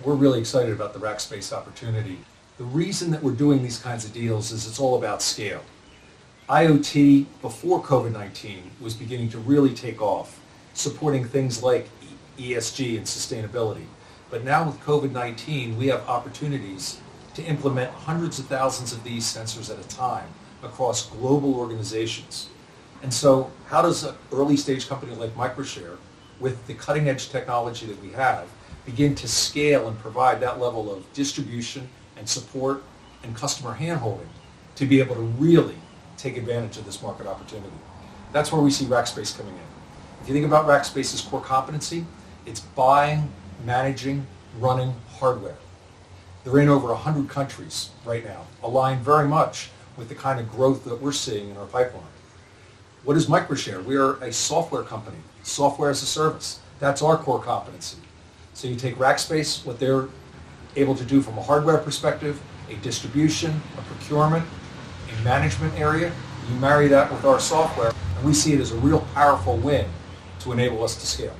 we're really excited about the Rackspace opportunity. The reason that we're doing these kinds of deals is it's all about scale. IoT before COVID-19 was beginning to really take off, supporting things like ESG and sustainability. But now with COVID-19, we have opportunities to implement hundreds of thousands of these sensors at a time across global organizations. And so how does an early stage company like Microshare, with the cutting edge technology that we have, begin to scale and provide that level of distribution and support and customer handholding to be able to really take advantage of this market opportunity? That's where we see Rackspace coming in. If you think about Rackspace's core competency, it's buying, managing, running hardware. They're in over 100 countries right now, aligned very much with the kind of growth that we're seeing in our pipeline. What is Microshare? We are a software company, software as a service. That's our core competency. So you take Rackspace, what they're able to do from a hardware perspective, a distribution, a procurement, a management area, you marry that with our software, and we see it as a real powerful win to enable us to scale.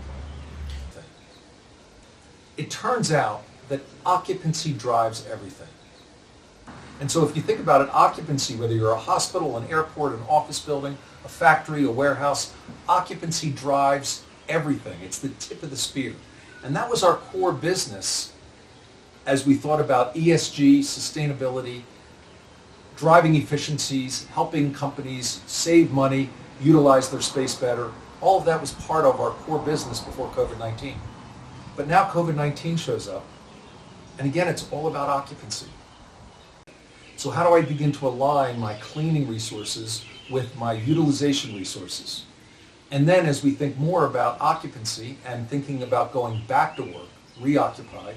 It turns out that occupancy drives everything. And so if you think about it, occupancy, whether you're a hospital, an airport, an office building, a factory, a warehouse, occupancy drives everything. It's the tip of the spear. And that was our core business as we thought about ESG, sustainability, driving efficiencies, helping companies save money, utilize their space better. All of that was part of our core business before COVID-19. But now COVID-19 shows up, and again, it's all about occupancy. So how do I begin to align my cleaning resources with my utilization resources? And then as we think more about occupancy and thinking about going back to work, reoccupy,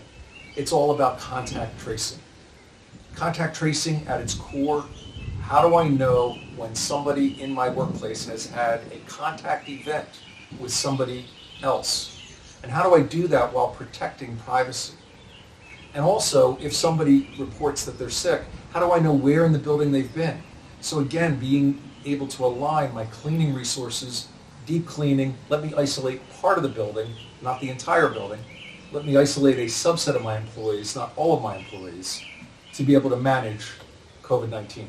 it's all about contact tracing. Contact tracing at its core, how do I know when somebody in my workplace has had a contact event with somebody else? And how do I do that while protecting privacy? And also, if somebody reports that they're sick, how do I know where in the building they've been? So again, being able to align my cleaning resources, deep cleaning, let me isolate part of the building, not the entire building. Let me isolate a subset of my employees, not all of my employees, to be able to manage COVID-19.